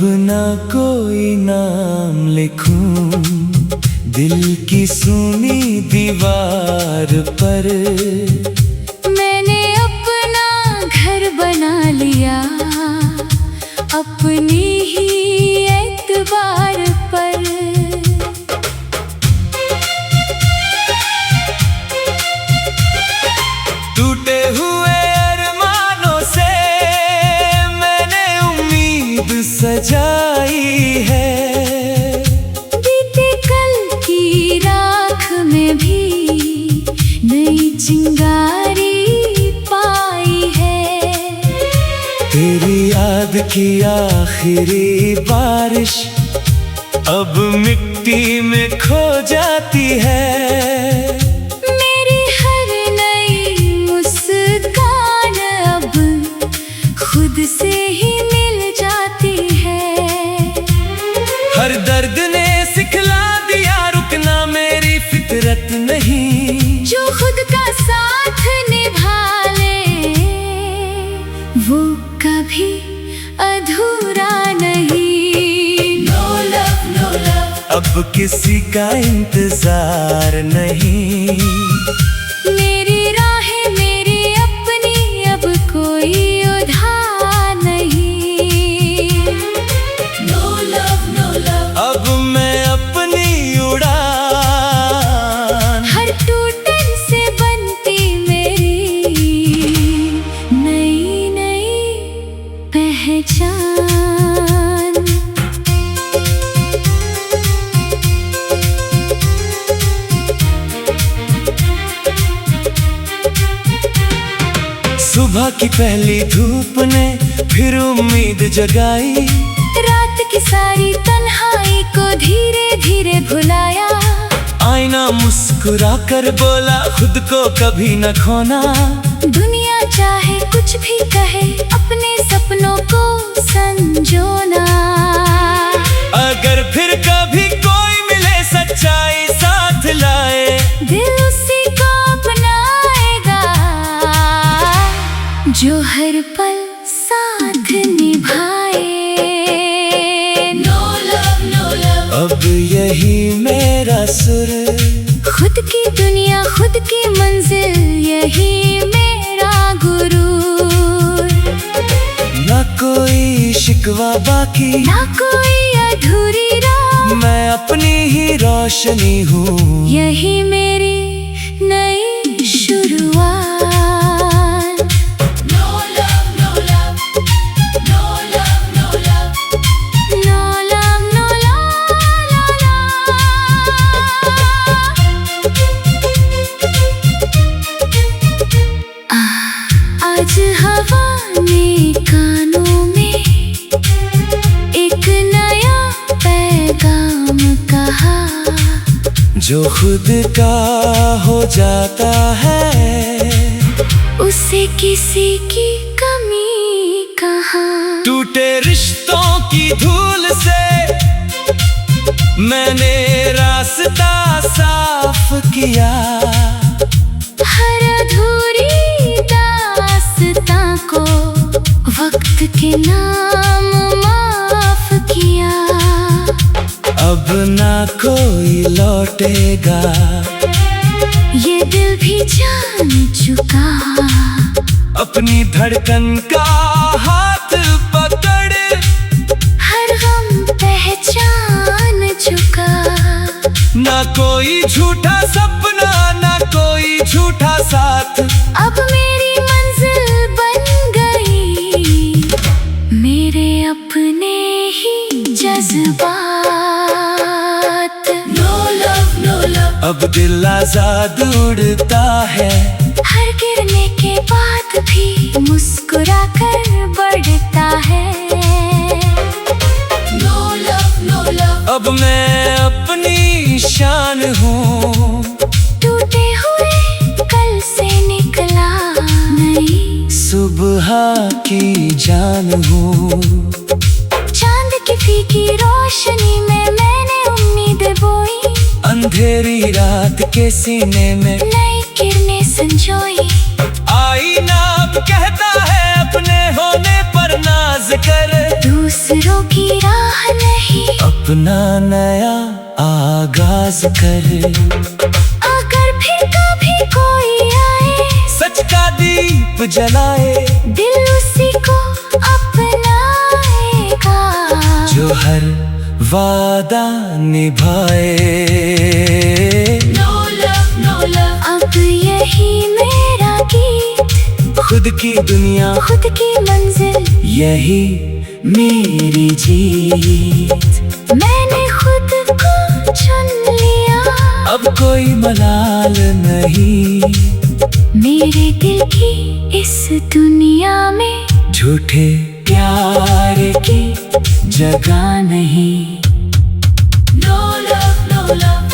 ना कोई नाम लिखूं दिल की सुनी दीवार पर। मैंने अपना घर बना लिया अपनी ही एतबार पर। टूटे हुए अरमानों से मैंने उम्मीद सजाई है। बीते कल की राख में भी नई चिंगारी पाई है। तेरी याद की आखिरी बारिश अब मिट्टी में खो जाती है। मेरी हर नई मुस्कान अब खुद से ही मिल जाती है। हर दर्द ने सिखला दिया रुकना मेरी फितरत नहीं। जो खुद का साथ निभा ले वो कभी अधूरा नहीं। अब किसी का इंतजार नहीं। मेरी राहें मेरी अपनी अब कोई उधार नहीं। अब मैं अपनी उड़ान हर टूटन से बनती मेरी नई नई पहचान। सुबह की पहली धूप ने फिर उम्मीद जगाई। रात की सारी तन्हाई को धीरे धीरे भुलाया। आईना मुस्कुरा कर बोला खुद को कभी न खोना। दुनिया चाहे कुछ भी कहे अपने सपनों को संजोना। अगर फिर कभी कोई मिले सच्चाई साथ लाए दिल उसी को अपनाएगा जो हर पल साथ निभाए। अब यही मेरा सुर खुद की दुनिया खुद की मंजिल यही मेरा गुरूर। न कोई शिकवा बाकी ना कोई अधूरी राह। मैं अपनी ही रोशनी हूँ यही मेरी नई शुरुआत। आज हवा ने कानों में एक नया पैगाम कहा। जो खुद का हो जाता है उसे किसी की कमी कहाँ। टूटे रिश्तों की धूल से मैंने रास्ता साफ किया। हर अधूरी दास्तां को वक्त के नाम माफ किया। अब ना कोई लौटेगा ये दिल भी जान चुका। अपनी धड़कन का हाथ पकड़ हर गम पहचान चुका। ना कोई झूठा सपना ना कोई झूठा साथ। अब मेरी मंजिल बन गई मेरे अपने ही जज्बात। अब दिल आजाद उड़ता है। हर गिरने के बाद भी मुस्कुरा कर बढ़ता है। अब मैं अपनी शान हूँ। टूटे हुए कल से निकला नई सुबह की जान हूँ। चांद की फीकी रोशनी में मैंने उम्मीद बोई। अंधेरी रात के सीने में नई किरणें संजोई। आईना अब कहता है अपने होने पर नाज कर। दूसरों की राह अपना नया आगाज करे। अगर फिर कभी कोई आए, सच का दीप जलाए, दिल उसी को अपनाएगा जो हर वादा निभाए। No love, no love, अब यही मेरा गीत, खुद की दुनिया, खुद की मंजिल, यही मेरी जीत। मैंने खुद को चुन लिया, अब कोई मलाल नहीं, मेरे दिल की इस दुनिया में झूठे प्यार की जगह नहीं। No love, no love,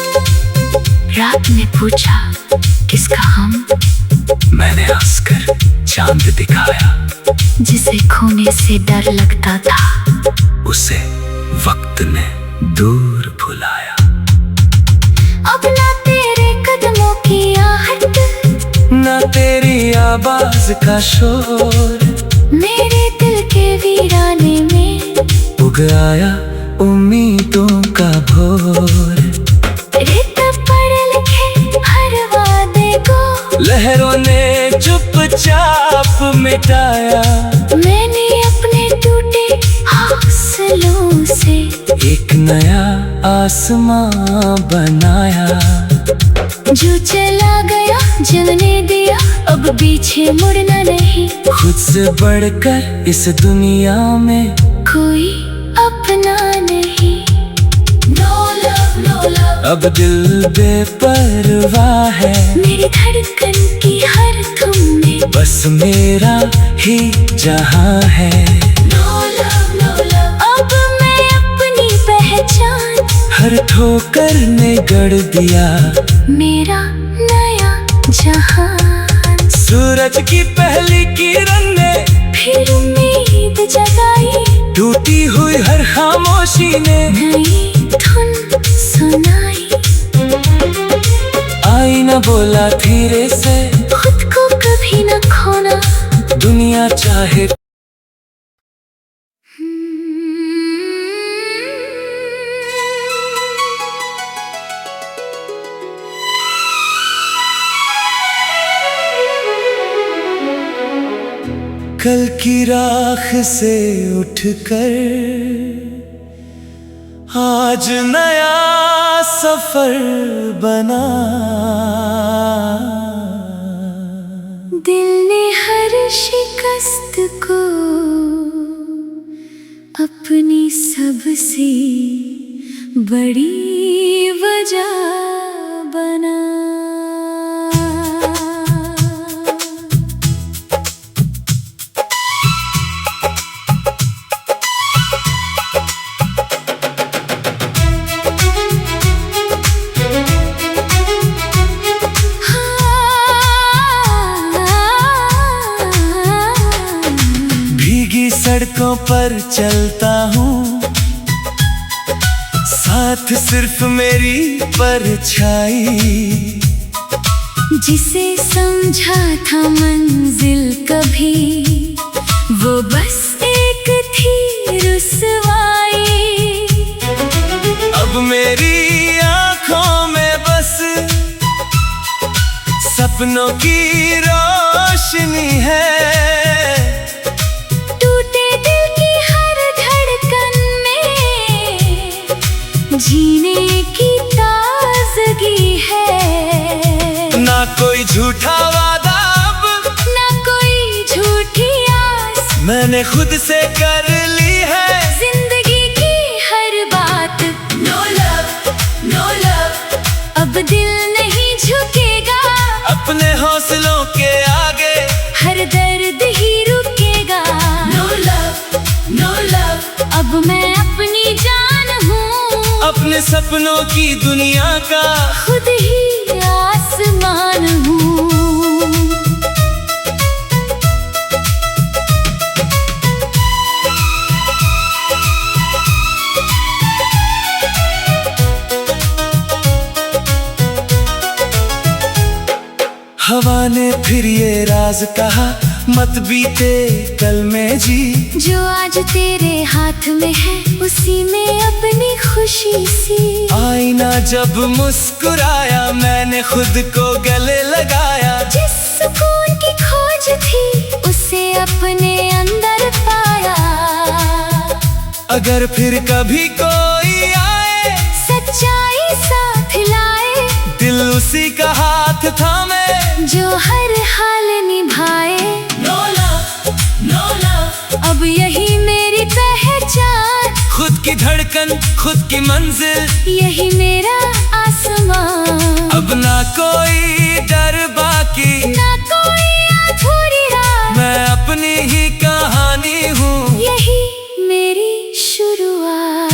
रात ने पूछा किसका हम, मैंने हंसकर चांद दिखाया, जिसे खोने से डर लगता था, उसे वक्त ने दूर भुलाया। अब ना तेरे कदमों की आहट, ना तेरी आवाज का शोर, मेरे दिल के वीराने में उग आया उम्मीदों का भोर। रेत पर लिखे हर वादे को लहरों ने चुपचाप मिटाया, मैंने अपने टूटे हौसलों से एक नया आसमां बनाया। जो चला गया जलने दिया, अब पीछे मुड़ना नहीं, खुद से बढ़कर इस दुनिया में कोई अपना नहीं। No love, no love, अब दिल बेपरवाह है, मेरी धड़कन की हर धुन में बस मेरा ही जहां है। No love, no love, अब मैं अपनी पहचान, हर ठोकर ने गढ़ दिया मेरा नया जहान। सूरज की पहली किरण ने फिर उम्मीद जगाई, टूटी हुई हर खामोशी ने नई धुन सुनाई। आईना बोला धीरे से, खुद को कभी न खोना, दुनिया चाहे कल की राख से उठकर आज नया सफर बना। दिल ने हर शिकस्त को अपनी सबसे बड़ी वजह बना। सड़कों पर चलता हूँ, साथ सिर्फ मेरी परछाई। जिसे समझा था मंजिल कभी, वो बस एक थी रुसवाई। अब मेरी आँखों में बस सपनों की रोशनी है। जीने की ताजगी है, ना कोई झूठा वादा अब, ना कोई झूठी आस, मैंने खुद से कर ली है जिंदगी की हर बात। No love, no love, अब दिल नहीं झुकेगा, अपने हौसलों के आगे हर दर्द ही रुकेगा। No love, no love, अब मैं अपनी जान हूँ, अपने सपनों की दुनिया का खुद ही आसमान हूँ। हवा ने फिर ये राज कहा, मत बीते कल में जी, जो आज तेरे हाथ में है उसी में अपनी खुशी सी। आईना जब मुस्कुराया मैंने खुद को गले लगाया, जिस सुकून की खोज थी उसे अपने अंदर पाया। अगर फिर कभी कोई आए सच्चाई साथ लाए, दिल उसी का हाथ थामे, जो हर हाल निभाए। नो लव नो लव, अब यही मेरी पहचान, खुद की धड़कन खुद की मंजिल, यही मेरा आसमान। अब ना कोई डर बाकी, ना कोई अधूरी रात, मैं अपनी ही कहानी हूँ, यही मेरी शुरुआत।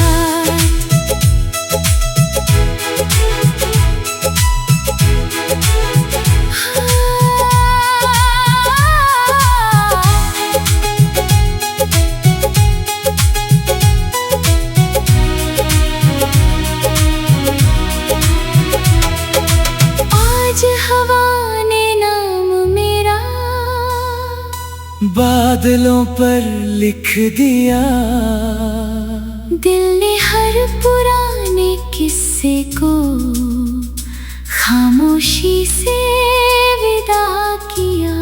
आज हवा ने नाम मेरा बादलों पर लिख दिया, दिल ने हर पुराने किस्से को खामोशी से विदा किया।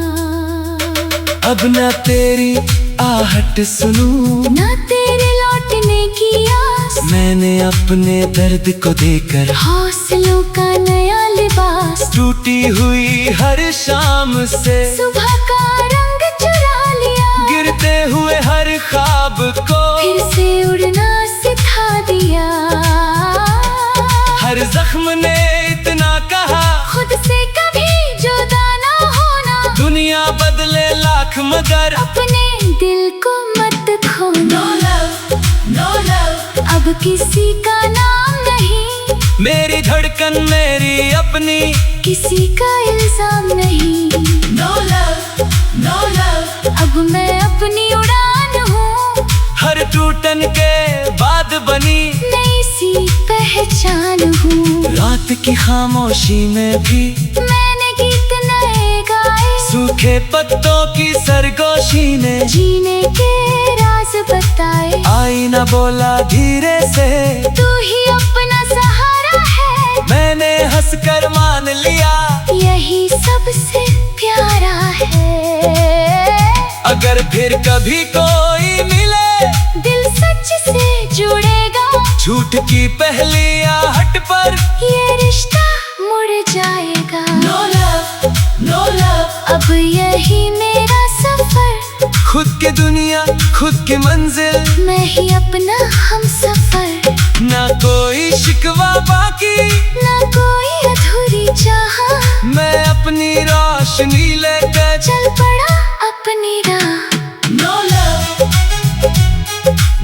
अब ना तेरी आहट सुनूं, ना तेरे लौटने की आस, मैंने अपने दर्द को देकर हौसलों का नया लिबास। टूटी हुई हर शाम से सुबह का रंग चुरा लिया, गिरते हुए हर ख्वाब को फिर से उड़ना सिखा दिया। हर जख्म ने इतना कहा, खुद से कभी जुदा ना होना, दुनिया बदले लाख मगर अपने दिल को मत खोना। नो लव, अब किसी का नाम नहीं, मेरी धड़कन मेरी अपनी, किसी का इल्जाम नहीं। नो लव, अब मैं अपनी उड़ान हूँ, हर टूटन के बाद बनी नई सी पहचान हूँ। रात की खामोशी में भी मैंने गीत नए गाए, सूखे पत्तों की सरगोशी ने जीने के राज बताए। आईना बोला धीरे से, तू ही अपना सहारा है, मैंने हंसकर मान लिया, यही सबसे प्यारा है। अगर फिर कभी कोई मिले, दिल सच से जुड़ेगा, झूठ की पहली आहट पर ये रिश्ता मुड़ जाएगा। नो लव, अब यही मेरा सफर, खुद की दुनिया खुद की मंजिल, मैं ही अपना हम सफर। ना कोई शिकवा बाकी, ना कोई अधूरी चाह, मैं अपनी रोशनी लेकर चल पड़ा अपनी राह। नो लव,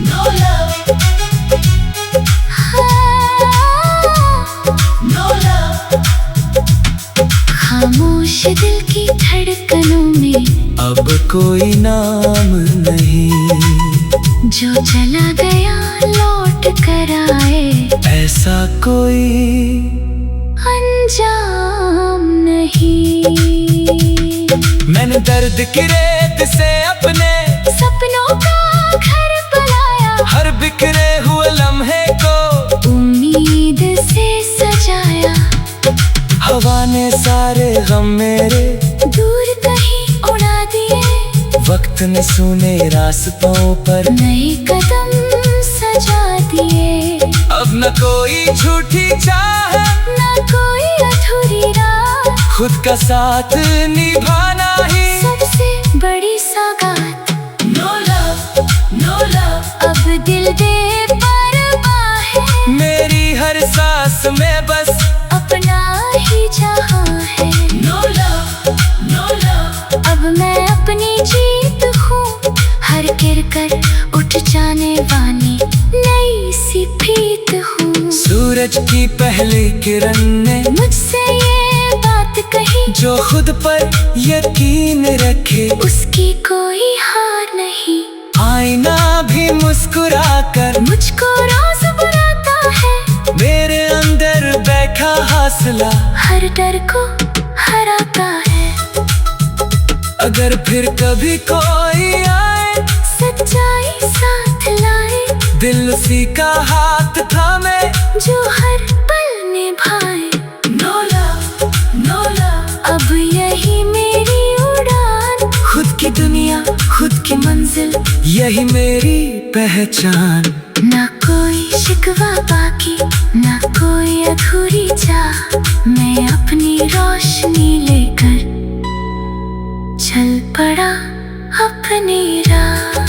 नो लव, खामोश दिल की धड़कनों में अब कोई नाम नहीं, जो चला गया लौट कर आए, ऐसा कोई अंजाम नहीं। मैंने दर्द की रेत से अपने सपनों का घर बनाया, हर बिखरे हुए लम्हे को उम्मीद से सजाया। हवा ने सारे गम मेरे दूर कहीं उड़ा दिए, वक्त ने सुने रास्तों पर नए कदम सजा दिए। अब न कोई झूठी चाह, ना कोई अधूरी रात, खुद का साथ निभाना ही सबसे बड़ी सौगात। नो लव, अब दिल दे परवाह है, मेरी हर सांस में बस अपना ही जहां है। नो लव, अब मैं अपनी जीत हूँ, हर गिरकर उठ जाने वाली नई सी प्रीत हूँ। सूरज की पहली किरण ने मुझसे ये बात कही, जो खुद पर यकीन रखे उसकी कोई हार नहीं। आईना भी मुस्कुरा कर मुझको रोज बुलाता है, मेरे अंदर बैठा हौसला हर डर को हराता है। अगर फिर कभी कोई आए सच्चाई किसी का हाथ थामे, जो हर पल निभाए। नो लव, नो लव, अब यही मेरी उड़ान, खुद की दुनिया, खुद की मंजिल, यही मेरी पहचान। ना कोई शिकवा बाकी, ना कोई अधूरी चाह, मैं अपनी रोशनी लेकर चल पड़ा अपनी राह।